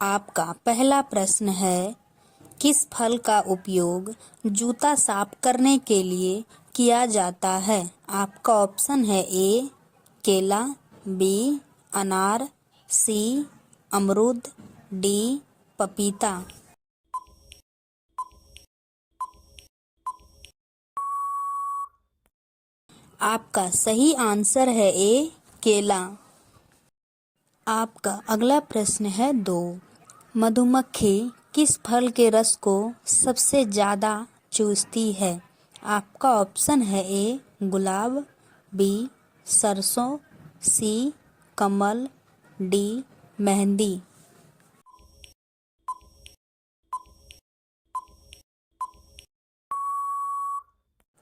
आपका पहला प्रश्न है, किस फल का उपयोग जूता साफ करने के लिए किया जाता है? आपका ऑप्शन है ए केला, बी अनार, सी अमरूद, डी पपीता। आपका सही आंसर है ए केला। आपका अगला प्रश्न है 2। मधुमक्खी किस फल के रस को सबसे ज्यादा चूसती है? आपका ऑप्शन है ए गुलाब, बी सरसों, सी कमल, डी मेहंदी।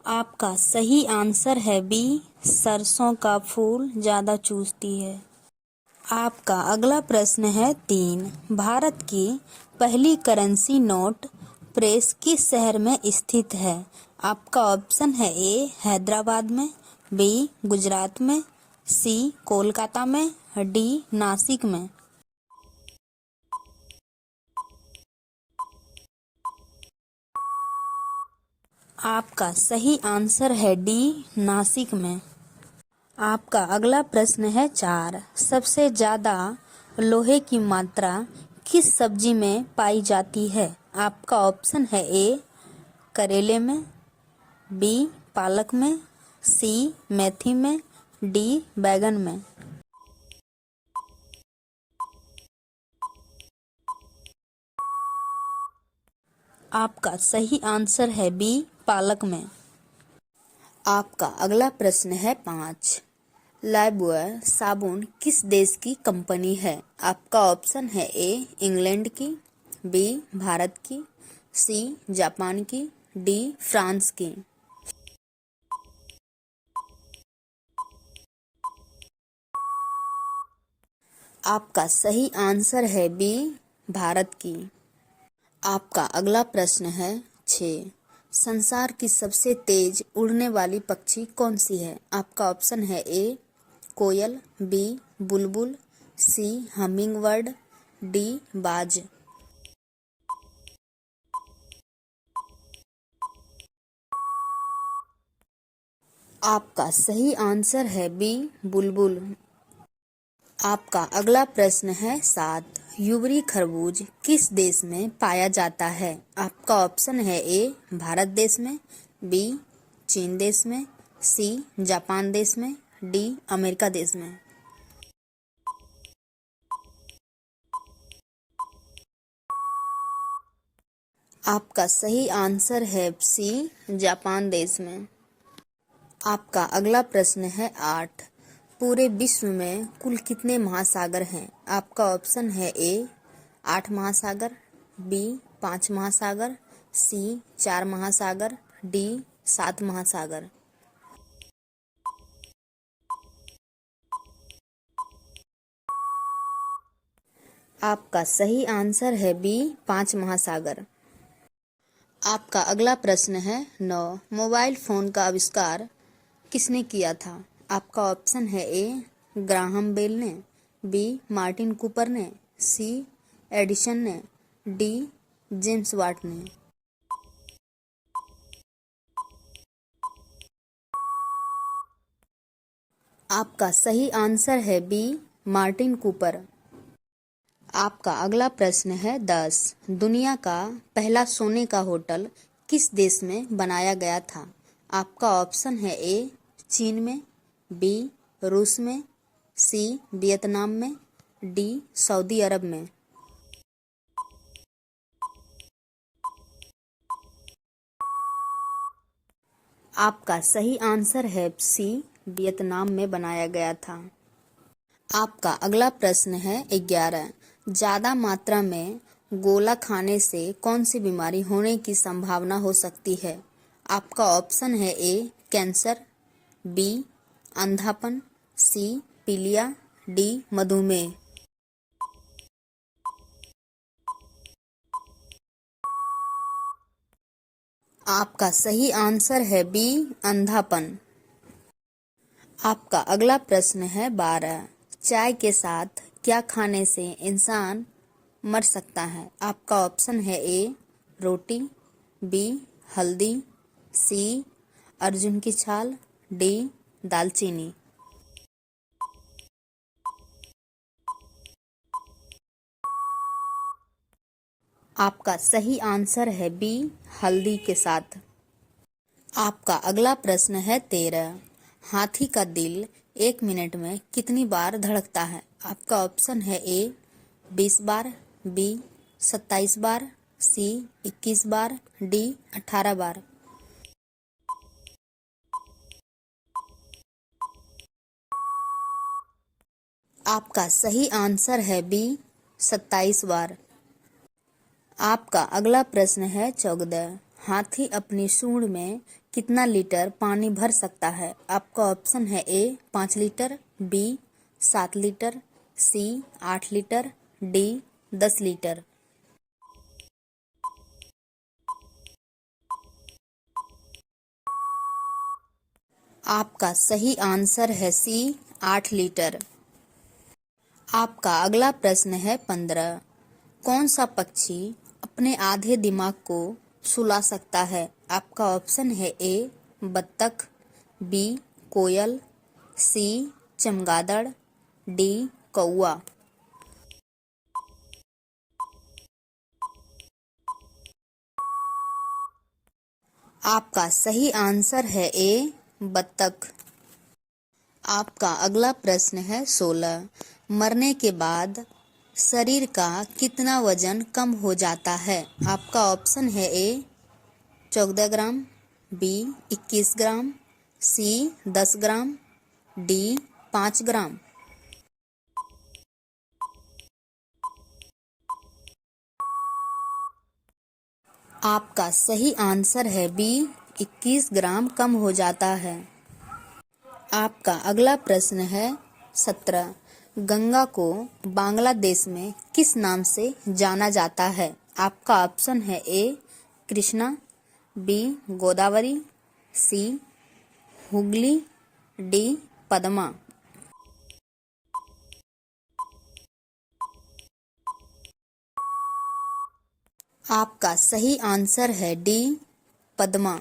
आपका सही आंसर है बी सरसों का फूल ज्यादा चूसती है। आपका अगला प्रश्न है 3। भारत की पहली करेंसी नोट प्रेस किस शहर में स्थित है? आपका ऑप्शन है ए हैदराबाद में, बी गुजरात में, सी कोलकाता में, डी नासिक में। आपका सही आंसर है डी नासिक में। आपका अगला प्रश्न है 4। सबसे ज्यादा लोहे की मात्रा किस सब्जी में पाई जाती है? आपका ऑप्शन है ए करेले में, बी पालक में, सी मेथी में, डी बैगन में। आपका सही आंसर है बी पालक में। आपका अगला प्रश्न है 5। लाइफबॉय साबुन किस देश की कंपनी है? आपका ऑप्शन है ए इंग्लैंड की, बी भारत की, सी जापान की, डी फ्रांस की। आपका सही आंसर है बी भारत की। आपका अगला प्रश्न है 6। संसार की सबसे तेज उड़ने वाली पक्षी कौन सी है? आपका ऑप्शन है ए कोयल, बी बुलबुल, सी हमिंगबर्ड, डी बाज। आपका सही आंसर है बी बुलबुल। आपका अगला प्रश्न है 7। यूबरी खरबूज किस देश में पाया जाता है? आपका ऑप्शन है ए भारत देश में, बी चीन देश में, सी जापान देश में, डी अमेरिका देश में। आपका सही आंसर है सी जापान देश में। आपका अगला प्रश्न है 8। पूरे विश्व में कुल कितने महासागर हैं? आपका ऑप्शन है ए 8 महासागर, बी 5 महासागर, सी 4 महासागर, डी 7 महासागर। आपका सही आंसर है बी 5 महासागर। आपका अगला प्रश्न है 9। मोबाइल फोन का आविष्कार किसने किया था? आपका ऑप्शन है ए ग्राहम बेल ने, बी मार्टिन कूपर ने, सी एडिसन ने, डी जेम्स वाट ने। आपका सही आंसर है बी मार्टिन कूपर। आपका अगला प्रश्न है 10। दुनिया का पहला सोने का होटल किस देश में बनाया गया था? आपका ऑप्शन है ए चीन में, बी रूस में, सी वियतनाम में, डी सऊदी अरब में। आपका सही आंसर है सी वियतनाम में बनाया गया था। आपका अगला प्रश्न है 11। ज्यादा मात्रा में गोला खाने से कौन सी बीमारी होने की संभावना हो सकती है? आपका ऑप्शन है ए कैंसर, बी अंधापन, सी पीलिया, डी मधुमेह। आपका सही आंसर है बी अंधापन। आपका अगला प्रश्न है 12। चाय के साथ क्या खाने से इंसान मर सकता है? आपका ऑप्शन है ए रोटी, बी हल्दी, सी अर्जुन की छाल, डी दालचीनी। आपका सही आंसर है बी हल्दी के साथ। आपका अगला प्रश्न है 13। हाथी का दिल 1 मिनट में कितनी बार धड़कता है? आपका ऑप्शन है ए 20 बार, बी 27 बार, सी 21 बार, डी 18 बार। आपका सही आंसर है बी 27 बार। आपका अगला प्रश्न है 14। हाथी अपनी सूंड में कितना लीटर पानी भर सकता है? आपका ऑप्शन है ए 5 लीटर, बी 7 लीटर, सी 8 लीटर, डी 10 लीटर। आपका सही आंसर है सी 8 लीटर। आपका अगला प्रश्न है 15। कौन सा पक्षी अपने आधे दिमाग को सुला सकता है? आपका ऑप्शन है ए बत्तख, बी कोयल, सी चमगादड़, डी कौआ। आपका सही आंसर है ए बत्तख। आपका अगला प्रश्न है 16। मरने के बाद शरीर का कितना वजन कम हो जाता है? आपका ऑप्शन है ए 14 ग्राम, बी 21 ग्राम, सी 10 ग्राम, डी 5 ग्राम। आपका सही आंसर है बी 21 ग्राम कम हो जाता है। आपका अगला प्रश्न है 17। गंगा को बांग्लादेश में किस नाम से जाना जाता है? आपका ऑप्शन है ए कृष्णा, बी गोदावरी, सी हुगली, डी पद्मा। आपका सही आंसर है डी पद्मा।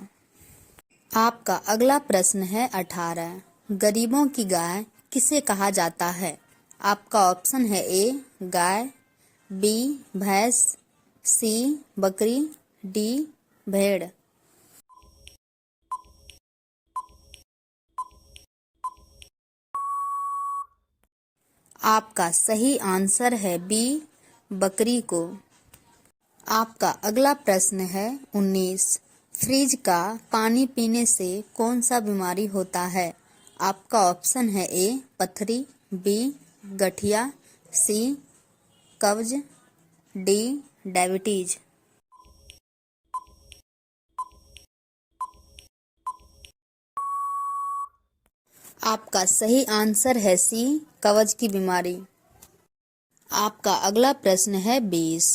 आपका अगला प्रश्न है 18। गरीबों की गाय किसे कहा जाता है? आपका ऑप्शन है ए गाय, बी भैंस, सी बकरी, डी भेड़। आपका सही आंसर है बी बकरी को। आपका अगला प्रश्न है 19। फ्रिज का पानी पीने से कौन सा बीमारी होता है? आपका ऑप्शन है ए पथरी, बी गठिया, सी कब्ज, डी डायबिटीज। आपका सही आंसर है सी कब्ज की बीमारी। आपका अगला प्रश्न है 20।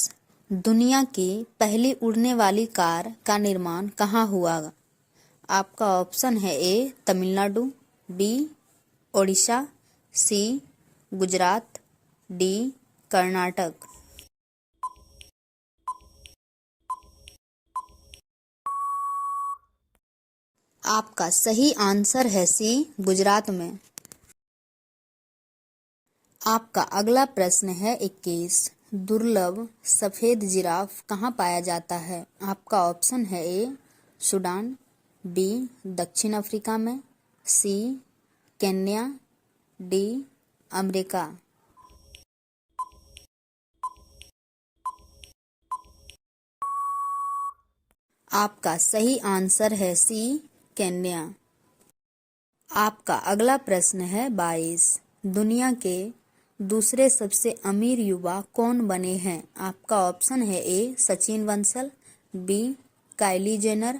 दुनिया की पहली उड़ने वाली कार का निर्माण कहाँ हुआ? आपका ऑप्शन है ए तमिलनाडु, बी ओडिशा, सी गुजरात, डी कर्नाटक। आपका सही आंसर है सी गुजरात में। आपका अगला प्रश्न है 21। दुर्लभ सफेद जिराफ कहाँ पाया जाता है? आपका ऑप्शन है ए सूडान, बी दक्षिण अफ्रीका में, सी केन्या, डी अमेरिका। आपका सही आंसर है सी केन्या। आपका अगला प्रश्न है 22। दुनिया के दूसरे सबसे अमीर युवा कौन बने हैं? आपका ऑप्शन है A Sachin Bansal, B Kylie Jenner,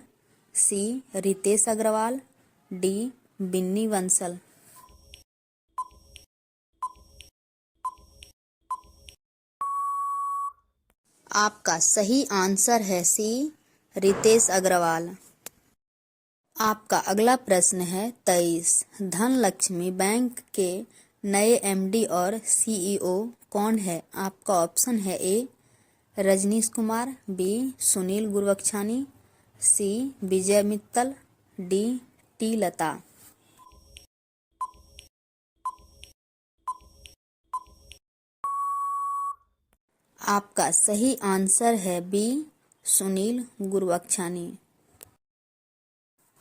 C Ritesh Agarwal, D Binny Bansal. आपका सही आंसर है सी रितेश अग्रवाल। आपका अगला प्रश्न है 23। धनलक्ष्मी बैंक के नए एमडी और सीईओ कौन है? आपका ऑप्शन है ए रजनीश कुमार, बी सुनील गुरबख्शानी, सी विजय मित्तल, डी टी लता। आपका सही आंसर है बी सुनील गुरबख्शानी।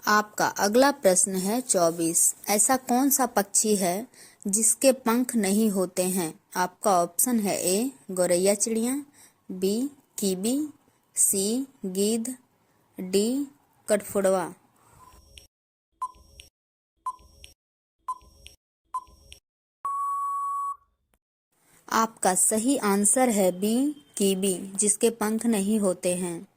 आपका अगला प्रश्न है 24। ऐसा कौन सा पक्षी है जिसके पंख नहीं होते हैं? आपका ऑप्शन है ए गौरैया चिड़िया, बी कीबी, सी गीध, डी कठफोड़वा। आपका सही आंसर है बी कीबी, जिसके पंख नहीं होते हैं।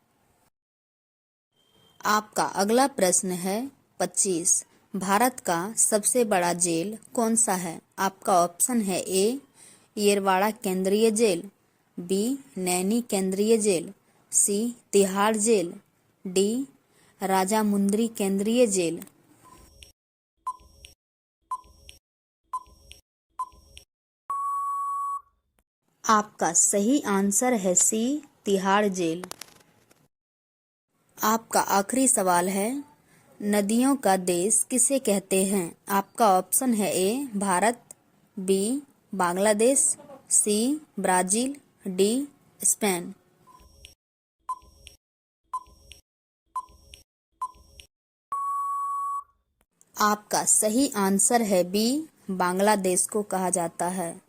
आपका अगला प्रश्न है 25। भारत का सबसे बड़ा जेल कौन सा है? आपका ऑप्शन है ए येरवाड़ा केंद्रीय जेल, बी नैनी केंद्रीय जेल, सी तिहाड़ जेल, डी राजामुंद्री केंद्रीय जेल। आपका सही आंसर है सी तिहाड़ जेल। आपका आखिरी सवाल है, नदियों का देश किसे कहते हैं? आपका ऑप्शन है A Bharat, B Bangladesh, C Brazil, D Spain. आपका सही आंसर है बी बांग्लादेश को कहा जाता है।